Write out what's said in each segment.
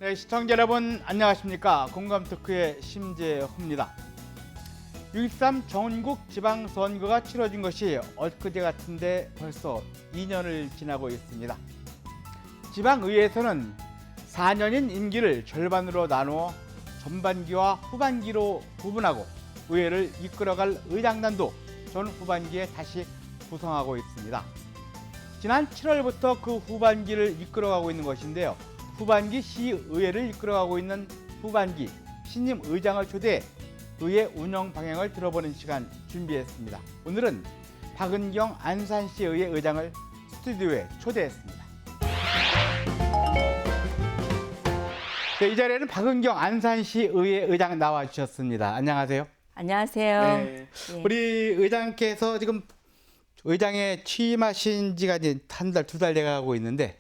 네, 시청자 여러분 안녕하십니까. 공감토크의 심재호입니다. 6.13 전국 지방선거가 치러진 것이 엊그제 같은데 벌써 2년을 지나고 있습니다. 지방의회에서는 4년인 임기를 절반으로 나누어 전반기와 후반기로 구분하고 의회를 이끌어갈 의장단도 전 후반기에 다시 구성하고 있습니다. 지난 7월부터 그 후반기를 이끌어가고 있는 것인데요. 후반기 시의회를 이끌어가고 있는 후반기 신임 의장을 초대해 의회 운영 방향을 들어보는 시간 준비했습니다. 오늘은 박은경 안산시의회 의장을 스튜디오에 초대했습니다. 네, 이 자리에는 박은경 안산시의회 의장 나와주셨습니다. 안녕하세요. 안녕하세요. 네. 우리 의장께서 지금 의장에 취임하신 지가 이제 한 달, 두 달 돼가고 있는데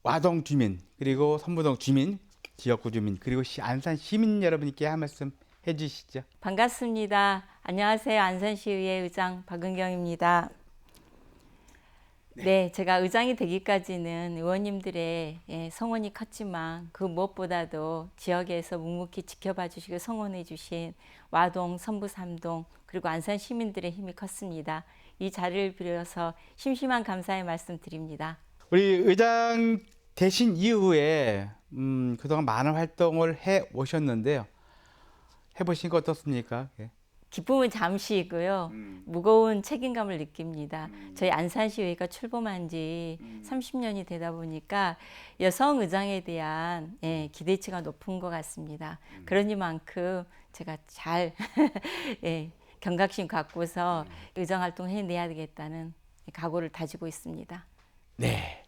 와동 주민, 그리고 선부동 주민, 지역구 주민, 그리고 안산 시민 여러분께 한 말씀 해주시죠. 반갑습니다. 안녕하세요. 안산시의회 의장 박은경입니다. 네, 제가 의장이 되기까지는 의원님들의 성원이 컸지만 그 무엇보다도 지역에서 묵묵히 지켜봐 주시고 성원해 주신 와동, 선부 3동 그리고 안산 시민들의 힘이 컸습니다. 이 자리를 빌어서 심심한 감사의 말씀 드립니다. 우리 의장 되신 이후에 그동안 많은 활동을 해 오셨는데요. 해보신 거 어떻습니까? 예. 기쁨은 잠시이고요. 무거운 책임감을 느낍니다. 저희 안산시의회가 출범한 지 30년이 되다 보니까 여성 의장에 대한 기대치가 높은 것 같습니다. 그러니만큼 제가 잘 경각심 갖고서 의정 활동을 해내야 되겠다는 각오를 다지고 있습니다. 네.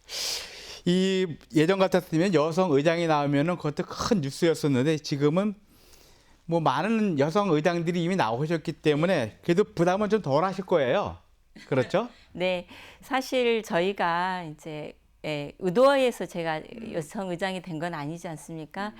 이 예전 같았으면 여성 의장이 나오면은 그것도 큰 뉴스였었는데 지금은 뭐 많은 여성 의장들이 이미 나오셨기 때문에 그래도 부담은 좀 덜 하실 거예요. 그렇죠? 네, 사실 저희가 이제 의도에서 제가 여성 의장이 된 건 아니지 않습니까?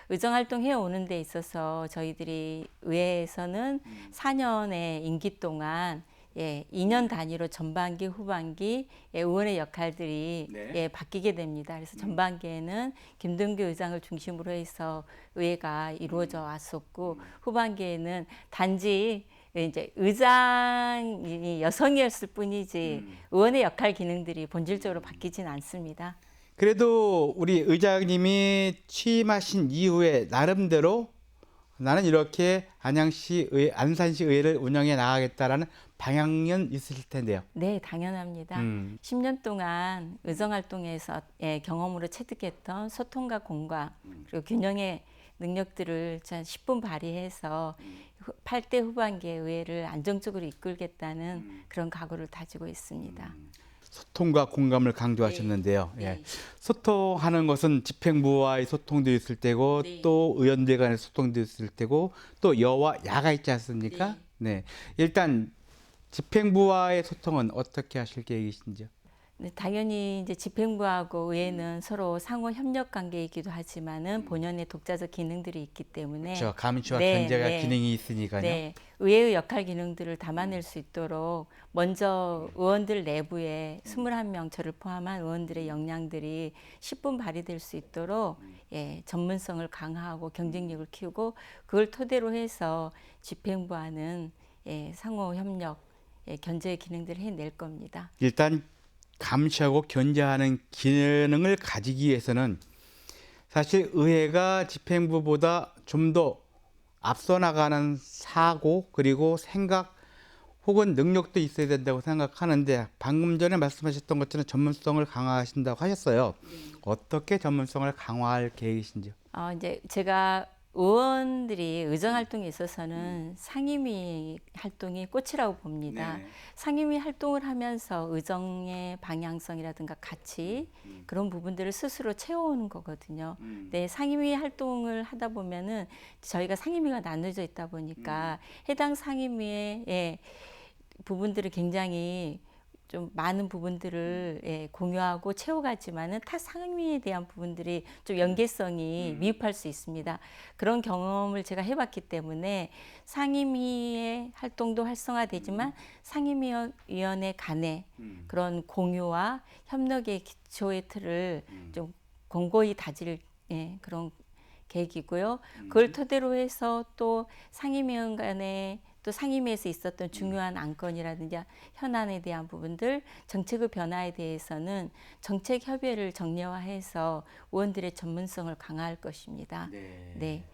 의정 활동해 오는 데 있어서 저희들이 의회에서는 4년의 임기 동안 2년 단위로 전반기, 후반기 의원의 역할들이 바뀌게 됩니다. 그래서 전반기에는 김동규 의장을 중심으로 해서 의회가 이루어져 왔었고 후반기에는 단지 이제 의장이 여성이었을 뿐이지 의원의 역할 기능들이 본질적으로 바뀌진 않습니다. 그래도 우리 의장님이 취임하신 이후에 나름대로 나는 이렇게 안산시 의회를 운영해 나가겠다라는 방향은 있으실 텐데요. 네, 당연합니다. 10년 동안 의정 활동에서 경험으로 체득했던 소통과 공감 그리고 균형의 능력들을 10분 발휘해서 8대 후반기의 의회를 안정적으로 이끌겠다는 그런 각오를 다지고 있습니다. 소통과 공감을 강조하셨는데요. 네. 예. 소통하는 것은 집행부와의 소통도 있을 때고 또 의원들 간의 소통도 있을 때고 또 여와 야가 있지 않습니까? 네. 일단 집행부와의 소통은 어떻게 하실 계획이신지요? 네, 당연히 이제 집행부하고 의회는 서로 상호 협력 관계이기도 하지만은 본연의 독자적 기능들이 있기 때문에 그렇죠. 감시와 견제가 기능이 있으니까요. 네, 의회의 역할 기능들을 담아낼 수 있도록 먼저 의원들 내부에 21명 저를 포함한 의원들의 역량들이 10분 발휘될 수 있도록 전문성을 강화하고 경쟁력을 키우고 그걸 토대로 해서 집행부와는 상호 협력, 견제의 기능들을 해낼 겁니다. 일단 감시하고 견제하는 기능을 가지기 위해서는 사실 의회가 집행부보다 좀 더 앞서 나가는 사고 그리고 생각 혹은 능력도 있어야 된다고 생각하는데 방금 전에 말씀하셨던 것처럼 전문성을 강화하신다고 하셨어요. 어떻게 전문성을 강화할 계획이신지요? 이제 제가 의원들이 의정 활동에 있어서는 상임위 활동이 꽃이라고 봅니다. 상임위 활동을 하면서 의정의 방향성이라든가 가치 그런 부분들을 스스로 채워오는 거거든요. 네, 상임위 활동을 하다 보면은 저희가 상임위가 나눠져 있다 보니까 해당 상임위의 부분들을 굉장히 좀 많은 부분들을 공유하고 채워가지만은 타 상임위에 대한 부분들이 좀 연계성이 미흡할 수 있습니다. 그런 경험을 제가 해봤기 때문에 상임위의 활동도 활성화되지만 상임위원회 간의 그런 공유와 협력의 기초의 틀을 좀 공고히 다질 그런 계기고요. 그걸 토대로 해서 또 상임위원 간에 또 상임위에서 있었던 중요한 안건이라든지 현안에 대한 부분들, 정책의 변화에 대해서는 정책 협의회를 정례화해서 의원들의 전문성을 강화할 것입니다. 네.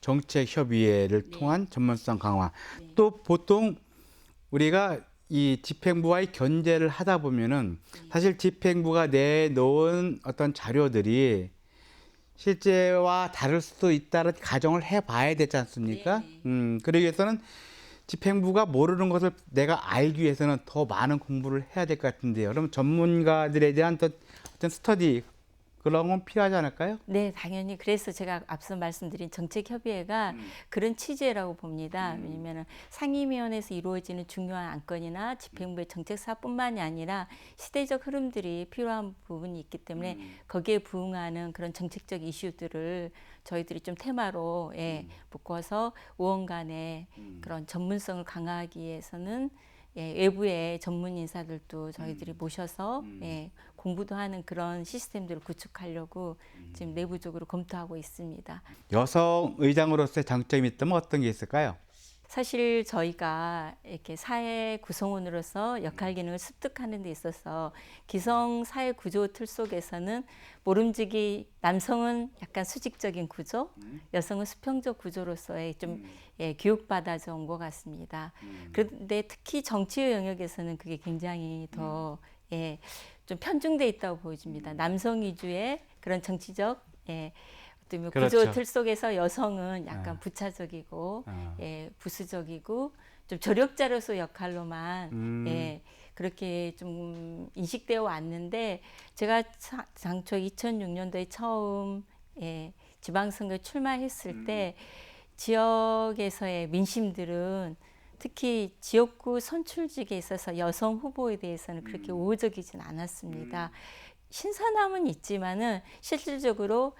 정책협의회를 네. 통한 전문성 강화. 네. 또 보통 우리가 이 집행부와의 견제를 하다 보면은 사실 집행부가 내놓은 어떤 자료들이 실제와 다를 수도 있다는 가정을 해봐야 되지 않습니까? 그러기 위해서는 집행부가 모르는 것을 내가 알기 위해서는 더 많은 공부를 해야 될 것 같은데요. 그럼 전문가들에 대한 어떤 스터디 그런 건 필요하지 않을까요? 네, 당연히. 그래서 제가 앞서 말씀드린 정책협의회가 그런 취지라고 봅니다. 왜냐하면 상임위원회에서 이루어지는 중요한 안건이나 집행부의 정책사뿐만이 아니라 시대적 흐름들이 필요한 부분이 있기 때문에 거기에 부응하는 그런 정책적 이슈들을 저희들이 좀 테마로 묶어서 의원 간의 그런 전문성을 강화하기 위해서는 외부의 전문 인사들도 저희들이 모셔서 공부도 하는 그런 시스템들을 구축하려고 지금 내부적으로 검토하고 있습니다. 여성 의장으로서의 장점이 있다면 어떤 게 있을까요? 사실 저희가 이렇게 사회 구성원으로서 역할 기능을 습득하는 데 있어서 기성 사회 구조 틀 속에서는 모름지기 남성은 약간 수직적인 구조, 여성은 수평적 구조로서의 좀 교육받아져 온 것 같습니다. 그런데 특히 정치의 영역에서는 그게 굉장히 더 좀 편중돼 있다고 보여집니다. 남성 위주의 그런 정치적 어떤 그렇죠. 구조 틀 속에서 여성은 약간 부차적이고 부수적이고 좀 조력자로서 역할로만 그렇게 좀 인식되어 왔는데 제가 당초 2006년도에 처음 지방선거에 출마했을 때 지역에서의 민심들은 특히 지역구 선출직에 있어서 여성 후보에 대해서는 그렇게 우호적이진 않았습니다. 신선함은 있지만은 실질적으로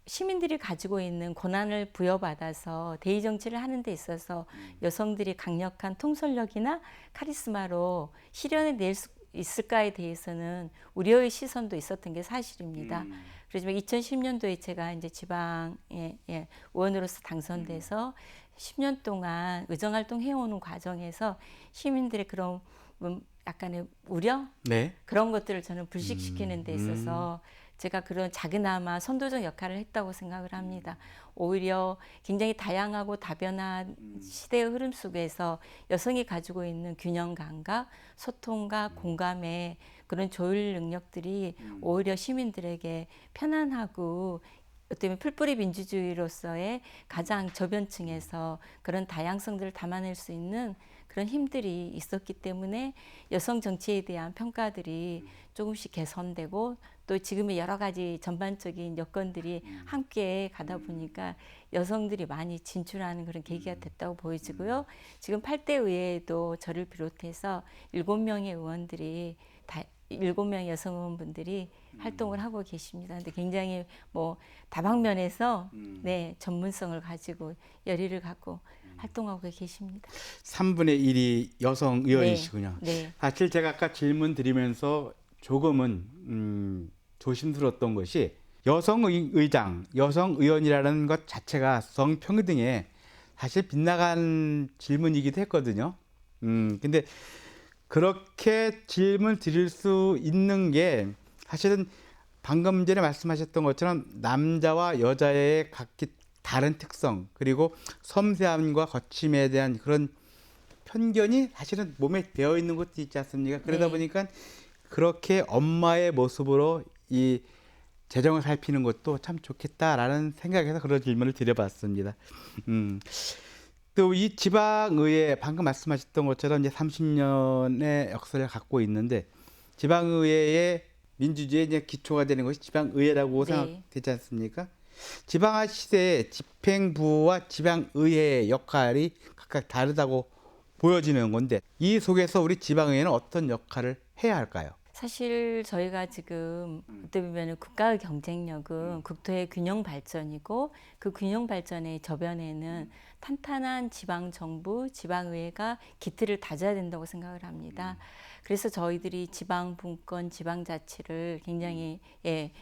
시민들이 가지고 있는 권한을 부여받아서 대의 정치를 하는 데 있어서 여성들이 강력한 통솔력이나 카리스마로 실현해낼 수 있을까에 대해서는 우려의 시선도 있었던 게 사실입니다. 그렇지만 2010년도에 제가 이제 지방에 의원으로서 당선돼서 10년 동안 의정활동 해오는 과정에서 시민들의 그런 약간의 우려? 네. 그런 것들을 저는 불식시키는 데 있어서 제가 그런 작은아마 선도적 역할을 했다고 생각을 합니다. 오히려 굉장히 다양하고 다변한 시대의 흐름 속에서 여성이 가지고 있는 균형 감각, 소통과 공감의 그런 조율 능력들이 오히려 시민들에게 편안하고 어떻게 보면 풀뿌리 민주주의로서의 가장 저변층에서 그런 다양성들을 담아낼 수 있는 그런 힘들이 있었기 때문에 여성 정치에 대한 평가들이 조금씩 개선되고 또 지금의 여러 가지 전반적인 여건들이 함께 가다 보니까 여성들이 많이 진출하는 그런 계기가 됐다고 보여지고요. 지금 8대 의회에도 저를 비롯해서 7명의 의원들이 7명의 여성 의원분들이 활동을 하고 계십니다. 근데 굉장히 뭐 다방면에서 전문성을 가지고 열의를 갖고 활동하고 계십니다. 3분의 1이 여성 의원이시군요. 네. 사실 제가 아까 질문 드리면서 조금은 조심스러웠던 것이 여성 의장, 여성 의원이라는 것 자체가 성평등에 사실 빗나간 질문이기도 했거든요. 근데 그렇게 질문 드릴 수 있는 게 사실은 방금 전에 말씀하셨던 것처럼 남자와 여자의 각기 다른 특성 그리고 섬세함과 거침에 대한 그런 편견이 사실은 몸에 배어 있는 것도 있지 않습니까? 그러다 보니까 그렇게 엄마의 모습으로 이 재정을 살피는 것도 참 좋겠다라는 생각에서 그런 질문을 드려봤습니다. 또 이 지방의회 방금 말씀하셨던 것처럼 이제 30년의 역사를 갖고 있는데 지방의회의 민주주의의 이제 기초가 되는 것이 지방의회라고 생각되지 않습니까? 지방화 시대에 집행부와 지방의회의 역할이 각각 다르다고 보여지는 건데 이 속에서 우리 지방의회는 어떤 역할을 해야 할까요? 사실 저희가 지금 어떻게 보면 국가의 경쟁력은 국토의 균형 발전이고 그 균형 발전의 저변에는 탄탄한 지방 정부, 지방의회가 기틀을 다져야 된다고 생각을 합니다. 그래서 저희들이 지방 분권, 지방자치를 굉장히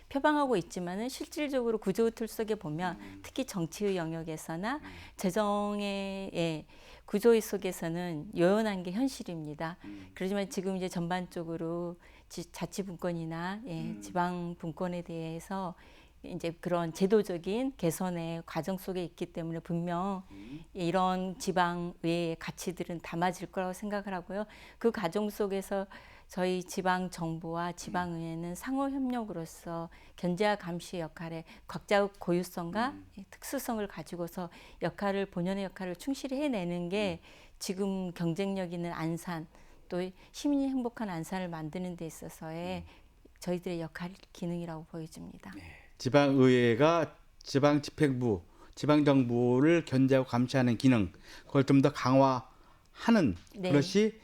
표방하고 있지만은 실질적으로 구조 틀 속에 보면 특히 정치의 영역에서나 재정의 구조 속에서는 요연한 게 현실입니다. 그렇지만 지금 이제 전반적으로 자치분권이나 지방 분권에 대해서 이제 그런 제도적인 개선의 과정 속에 있기 때문에 분명 이런 지방의회의 가치들은 담아질 거라고 생각을 하고요. 그 과정 속에서 저희 지방 정부와 지방의회는 상호 협력으로서 견제와 감시의 역할에 각자의 고유성과 특수성을 가지고서 본연의 역할을 충실히 해내는 게 지금 경쟁력 있는 안산 또 시민이 행복한 안산을 만드는 데 있어서의 저희들의 역할 기능이라고 보여집니다. 지방의회가 지방집행부, 지방정부를 견제하고 감시하는 기능, 그걸 좀 더 강화하는 그것이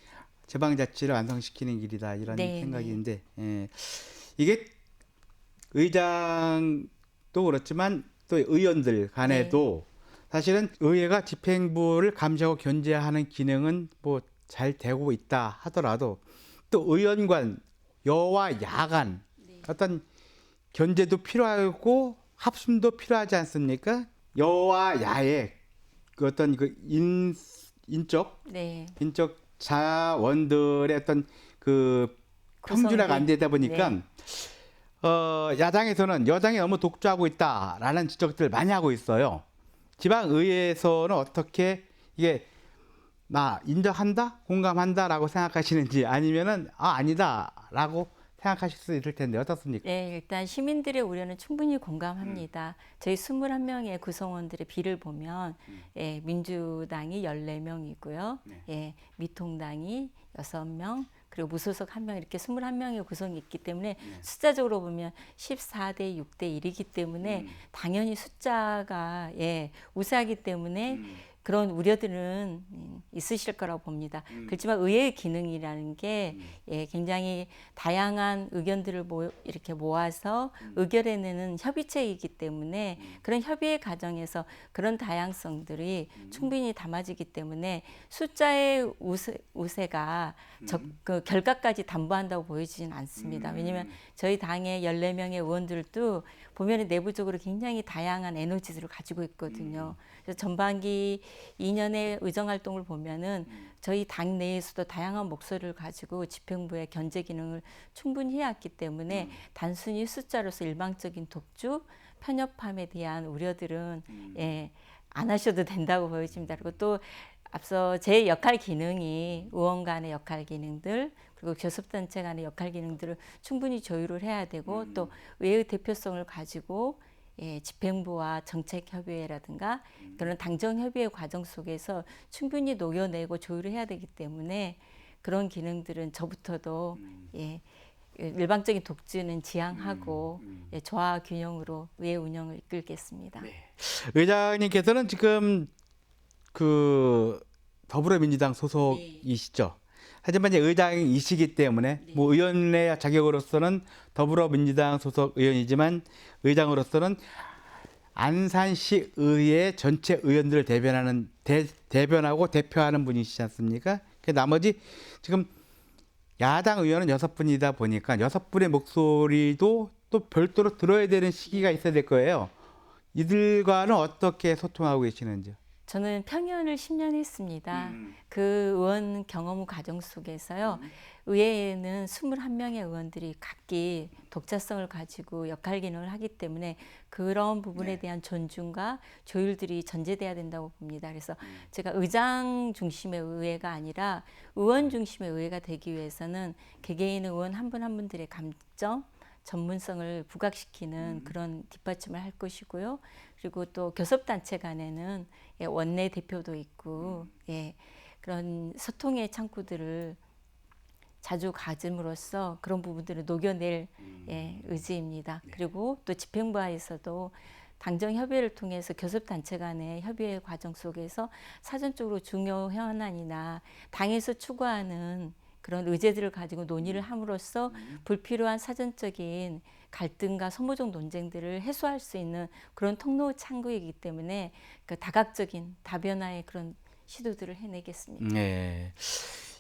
지방자치를 완성시키는 길이다 이런 생각인데 이게 의장도 그렇지만 또 의원들 간에도 사실은 의회가 집행부를 감시하고 견제하는 기능은 뭐 잘 되고 있다 하더라도 또 의원간 여와 야간 어떤 견제도 필요하고 합심도 필요하지 않습니까? 여와 야의 그 어떤 그 인적 자원들의 어떤 그 평준화가 안 되다 보니까 야당에서는 여당이 너무 독주하고 있다라는 지적들을 많이 하고 있어요. 지방의회에서는 어떻게 이게 나 인정한다, 공감한다라고 생각하시는지 아니면은 아니다라고 생각하실 수 있을 텐데 어떻습니까? 네, 일단 시민들의 우려는 충분히 공감합니다. 저희 21명의 구성원들의 비를 보면 민주당이 14명이고요. 미통당이 6명, 그리고 무소속 1명 이렇게 21명의 구성이 있기 때문에 숫자적으로 보면 14대 6대 1이기 때문에 당연히 숫자가 우세하기 때문에 그런 우려들은 있으실 거라고 봅니다. 그렇지만 의회의 기능이라는 게 굉장히 다양한 의견들을 이렇게 모아서 의결해내는 협의체이기 때문에 그런 협의의 과정에서 그런 다양성들이 충분히 담아지기 때문에 숫자의 우세가 그 결과까지 담보한다고 보여지진 않습니다. 왜냐하면 저희 당의 14명의 의원들도 보면 내부적으로 굉장히 다양한 에너지들을 가지고 있거든요. 그래서 전반기 2년의 의정활동을 보면은 저희 당 내에서도 다양한 목소리를 가지고 집행부의 견제 기능을 충분히 해왔기 때문에 단순히 숫자로서 일방적인 독주, 편협함에 대한 우려들은 안 하셔도 된다고 보여집니다. 그리고 또 앞서 제 역할 기능이 의원 간의 역할 기능들 그리고 교섭단체 간의 역할 기능들을 충분히 조율을 해야 되고 또 의회의 대표성을 가지고 집행부와 정책협의회라든가 그런 당정협의회 과정 속에서 충분히 녹여내고 조율을 해야 되기 때문에 그런 기능들은 저부터도 일방적인 독주는 지양하고 조화 균형으로 의회 운영을 이끌겠습니다. 의장님께서는 지금 그 더불어민주당 소속이시죠. 하지만 이제 의장이시기 때문에 뭐 의원의 자격으로서는 더불어민주당 소속 의원이지만 의장으로서는 안산시 의회 전체 의원들을 대변하고 대표하는 분이시지 않습니까? 나머지 지금 야당 의원은 6분이다 보니까 6분의 목소리도 또 별도로 들어야 되는 시기가 있어야 될 거예요. 이들과는 어떻게 소통하고 계시는지요? 저는 평의원을 10년 했습니다. 그 의원 경험 과정 속에서요. 의회에는 21명의 의원들이 각기 독자성을 가지고 역할 기능을 하기 때문에 그런 부분에 대한 존중과 조율들이 전제돼야 된다고 봅니다. 그래서 제가 의장 중심의 의회가 아니라 의원 중심의 의회가 되기 위해서는 개개인 의원 한 분 한 분들의 감점, 전문성을 부각시키는 그런 뒷받침을 할 것이고요. 그리고 또 교섭단체 간에는 원내 대표도 있고 그런 소통의 창구들을 자주 가짐으로써 그런 부분들을 녹여낼 의지입니다. 그리고 또 집행부에서도 당정협의회를 통해서 교섭단체 간의 협의회 과정 속에서 사전적으로 중요 현안이나 당에서 추구하는 그런 의제들을 가지고 논의를 함으로써 불필요한 사전적인 갈등과 소모적 논쟁들을 해소할 수 있는 그런 통로 창구이기 때문에 그 다각적인 다변화의 그런 시도들을 해내겠습니다. 네.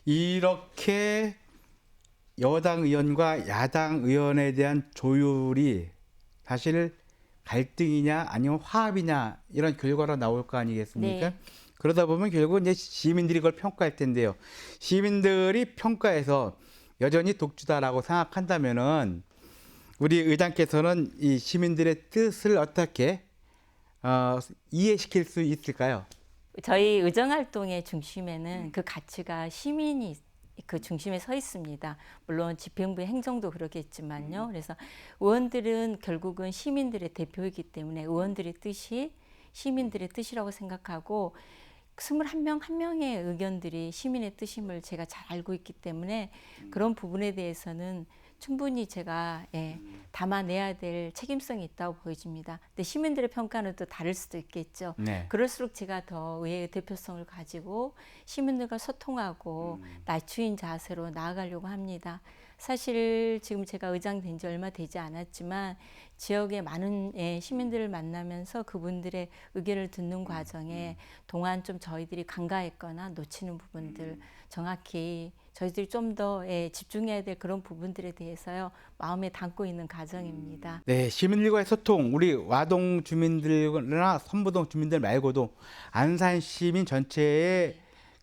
이렇게 여당 의원과 야당 의원에 대한 조율이 사실 갈등이냐 아니면 화합이냐 이런 결과로 나올 거 아니겠습니까? 네. 그러다 보면 결국 이제 시민들이 그걸 평가할 텐데요. 시민들이 평가해서 여전히 독주다라고 생각한다면은 우리 의장께서는 이 시민들의 뜻을 어떻게 이해시킬 수 있을까요? 저희 의정활동의 중심에는 그 가치가 시민이 그 중심에 서 있습니다. 물론 집행부의 행정도 그러겠지만요. 그래서 의원들은 결국은 시민들의 대표이기 때문에 의원들의 뜻이 시민들의 뜻이라고 생각하고 21명 한 명의 의견들이 시민의 뜻임을 제가 잘 알고 있기 때문에 그런 부분에 대해서는 충분히 제가 담아내야 될 책임성이 있다고 보여집니다. 근데 시민들의 평가는 또 다를 수도 있겠죠. 네. 그럴수록 제가 더 의회의 대표성을 가지고 시민들과 소통하고 낮추인 자세로 나아가려고 합니다. 사실 지금 제가 의장 된 지 얼마 되지 않았지만 지역의 많은 시민들을 만나면서 그분들의 의견을 듣는 과정에 동안 좀 저희들이 간과했거나 놓치는 부분들 정확히 저희들이 좀 더 집중해야 될 그런 부분들에 대해서요 마음에 담고 있는 과정입니다. 네, 시민들과의 소통, 우리 와동 주민들이나 선부동 주민들 말고도 안산 시민 전체의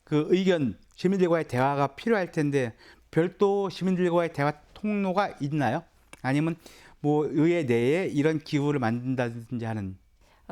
그 의견, 시민들과의 대화가 필요할 텐데 별도 시민들과의 대화 통로가 있나요? 아니면 뭐 의회 내에 이런 기구를 만든다든지 하는?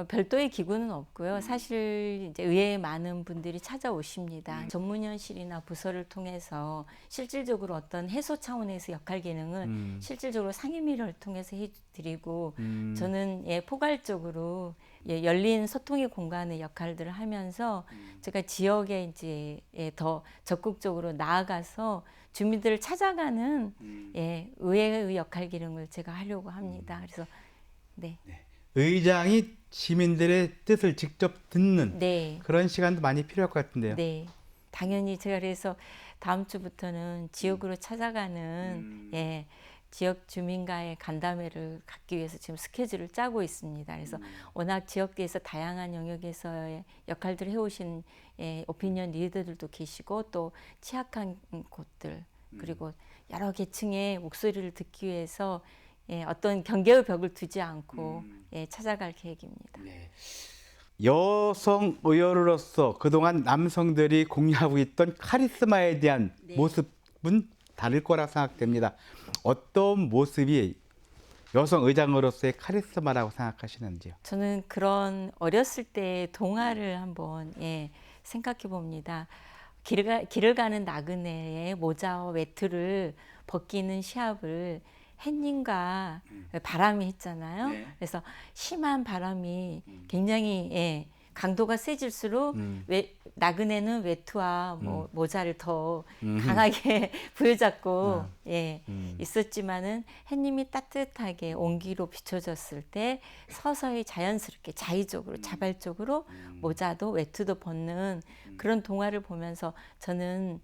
별도의 기구는 없고요. 사실 이제 의회에 많은 분들이 찾아오십니다. 전문위원실이나 부서를 통해서 실질적으로 어떤 해소 차원에서 역할 기능은 실질적으로 상임위를 통해서 해드리고 저는 포괄적으로 열린 소통의 공간의 역할들을 하면서 제가 지역에 이제 더 적극적으로 나아가서 주민들을 찾아가는 의회의 역할 기능을 제가 하려고 합니다. 그래서 네. 의장이 시민들의 뜻을 직접 듣는 네. 그런 시간도 많이 필요할 것 같은데요. 네. 당연히 제가 그래서 다음 주부터는 지역으로 찾아가는 지역 주민과의 간담회를 갖기 위해서 지금 스케줄을 짜고 있습니다. 그래서 워낙 지역에서 다양한 영역에서의 역할들을 해오신 오피니언 리더들도 계시고 또 취약한 곳들 그리고 여러 계층의 목소리를 듣기 위해서 어떤 경계의 벽을 두지 않고 찾아갈 계획입니다. 네. 여성 의원으로서 그동안 남성들이 공유하고 있던 카리스마에 대한 모습은 다를 거라 생각됩니다. 어떤 모습이 여성 의장으로서의 카리스마라고 생각하시는지요? 저는 그런 어렸을 때 동화를 한번 생각해 봅니다. 길을 가는 나그네의 모자와 외투를 벗기는 시합을 햇님과 바람이 했잖아요. 네. 그래서 심한 바람이 굉장히 강도가 세질수록 나그네는 외투와 모자를 더 강하게 부여잡고 있었지만은 햇님이 따뜻하게 온기로 비춰졌을 때 서서히 자연스럽게 자의적으로 자발적으로 모자도 외투도 벗는 그런 동화를 보면서 저는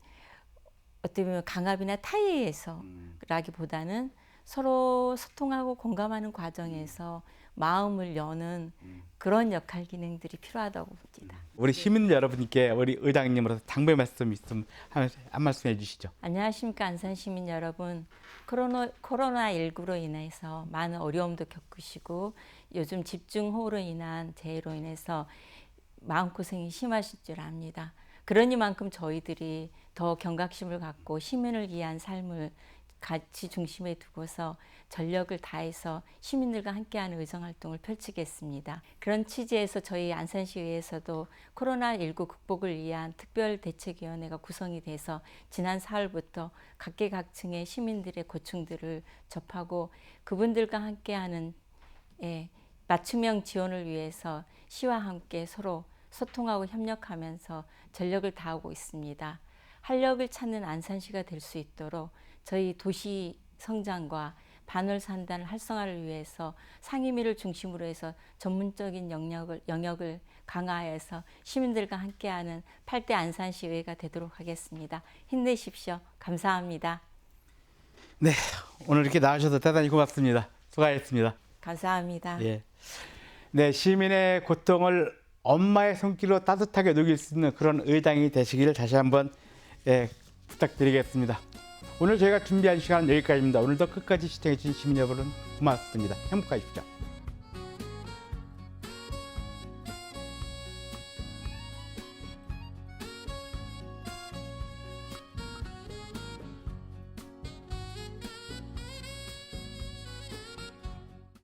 어떻게 보면 강압이나 타의에서라기보다는 서로 소통하고 공감하는 과정에서 마음을 여는 그런 역할 기능들이 필요하다고 봅니다. 우리 시민 여러분께 우리 의장님으로서 당부의 말씀 있으면 한 말씀 해주시죠. 안녕하십니까 안산 시민 여러분. 코로나19로 인해서 많은 어려움도 겪으시고 요즘 집중호우로 인한 재해로 인해서 마음고생이 심하실 줄 압니다. 그러니만큼 저희들이 더 경각심을 갖고 시민을 위한 삶을 가치 중심에 두고서 전력을 다해서 시민들과 함께하는 의정활동을 펼치겠습니다. 그런 취지에서 저희 안산시의회에서도 코로나19 극복을 위한 특별대책위원회가 구성이 돼서 지난 4월부터 각계각층의 시민들의 고충들을 접하고 그분들과 함께하는 맞춤형 지원을 위해서 시와 함께 서로 소통하고 협력하면서 전력을 다하고 있습니다. 활력을 찾는 안산시가 될 수 있도록 저희 도시 성장과 반월산단 활성화를 위해서 상임위를 중심으로 해서 전문적인 영역을 강화해서 시민들과 함께하는 8대 안산시의회가 되도록 하겠습니다. 힘내십시오. 감사합니다. 네, 오늘 이렇게 나와주셔서 대단히 고맙습니다. 수고하셨습니다. 감사합니다. 예. 네, 시민의 고통을 엄마의 손길로 따뜻하게 녹일 수 있는 그런 의장이 되시기를 다시 한번 부탁드리겠습니다. 오늘 저희가 준비한 시간은 여기까지입니다. 오늘도 끝까지 시청해 주신 시민 여러분 고맙습니다. 행복하십시오.